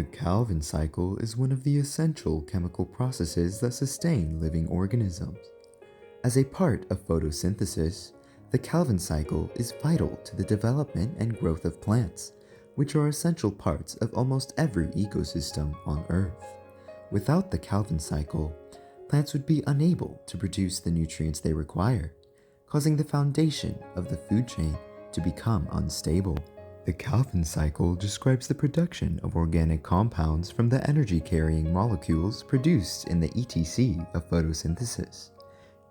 The Calvin cycle is one of the essential chemical processes that sustain living organisms. As a part of photosynthesis, the Calvin cycle is vital to the development and growth of plants, which are essential parts of almost every ecosystem on Earth. Without the Calvin cycle, plants would be unable to produce the nutrients they require, causing the foundation of the food chain to become unstable. The Calvin cycle describes the production of organic compounds from the energy-carrying molecules produced in the ETC of photosynthesis.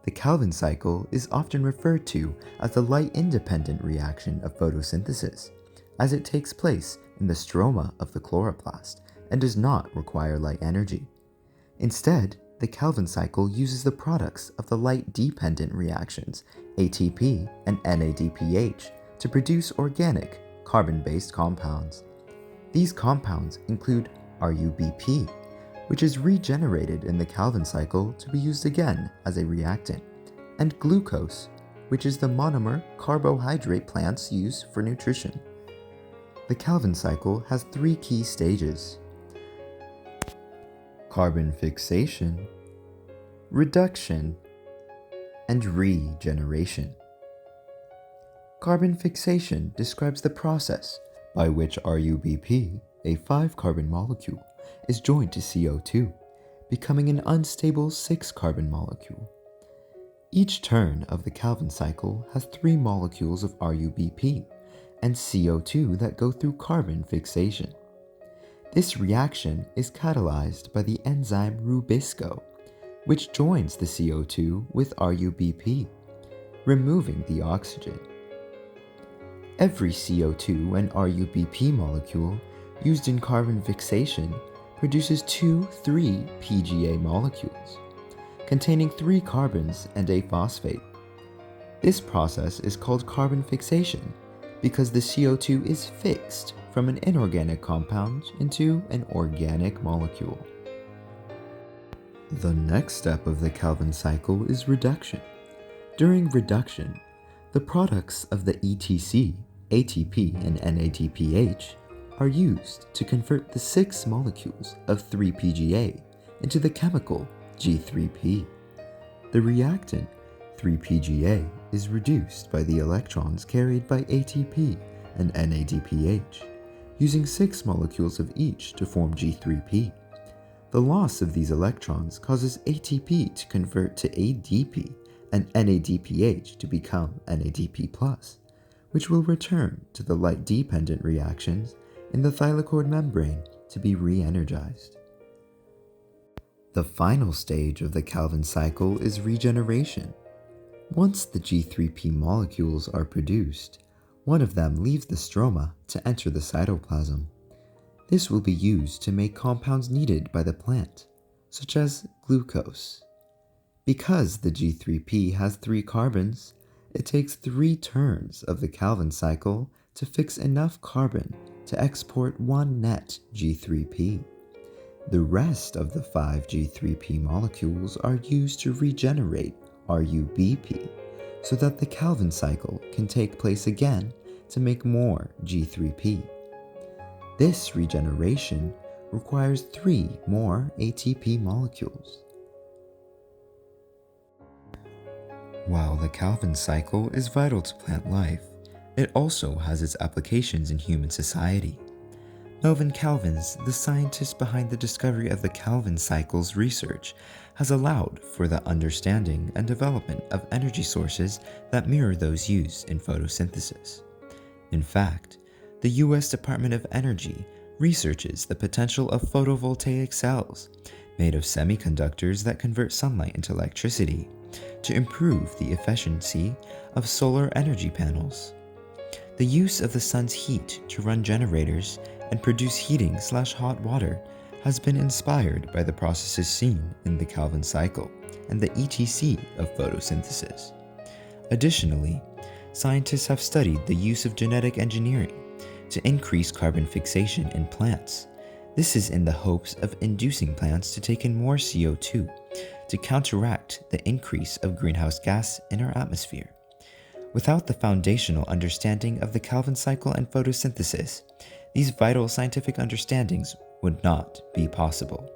The Calvin cycle is often referred to as the light-independent reaction of photosynthesis, as it takes place in the stroma of the chloroplast and does not require light energy. Instead, the Calvin cycle uses the products of the light-dependent reactions, ATP and NADPH, to produce organic, carbon-based compounds. These compounds include RUBP, which is regenerated in the Calvin cycle to be used again as a reactant, and glucose, which is the monomer carbohydrate plants use for nutrition. The Calvin cycle has three key stages: carbon fixation, reduction, and regeneration. Carbon fixation describes the process by which RUBP, a 5-carbon molecule, is joined to CO2, becoming an unstable 6-carbon molecule. Each turn of the Calvin cycle has 3 molecules of RUBP and CO2 that go through carbon fixation. This reaction is catalyzed by the enzyme Rubisco, which joins the CO2 with RUBP, removing the oxygen. Every CO2 and RUBP molecule used in carbon fixation produces 2,3-PGA molecules, containing 3 carbons and a phosphate. This process is called carbon fixation because the CO2 is fixed from an inorganic compound into an organic molecule. The next step of the Calvin cycle is reduction. During reduction, the products of the ETC, ATP, and NADPH are used to convert the 6 molecules of 3-PGA into the chemical G3P. The reactant 3-PGA is reduced by the electrons carried by ATP and NADPH, using 6 molecules of each to form G3P. The loss of these electrons causes ATP to convert to ADP and NADPH to become NADP+, which will return to the light-dependent reactions in the thylakoid membrane to be re-energized. The final stage of the Calvin cycle is regeneration. Once the G3P molecules are produced, one of them leaves the stroma to enter the cytoplasm. This will be used to make compounds needed by the plant, such as glucose. Because the G3P has 3 carbons, it takes 3 turns of the Calvin cycle to fix enough carbon to export 1 net G3P. The rest of the 5 G3P molecules are used to regenerate RUBP so that the Calvin cycle can take place again to make more G3P. This regeneration requires 3 more ATP molecules. While the Calvin cycle is vital to plant life, it also has its applications in human society. Melvin Calvins, the scientist behind the discovery of the Calvin cycle's research, has allowed for the understanding and development of energy sources that mirror those used in photosynthesis. In fact, the U.S. Department of Energy researches the potential of photovoltaic cells, made of semiconductors that convert sunlight into electricity, to improve the efficiency of solar energy panels. The use of the sun's heat to run generators and produce heating/hot water has been inspired by the processes seen in the Calvin cycle and the ETC of photosynthesis. Additionally, scientists have studied the use of genetic engineering to increase carbon fixation in plants. This is in the hopes of inducing plants to take in more CO2 to counteract the increase of greenhouse gas in our atmosphere. Without the foundational understanding of the Calvin cycle and photosynthesis, these vital scientific understandings would not be possible.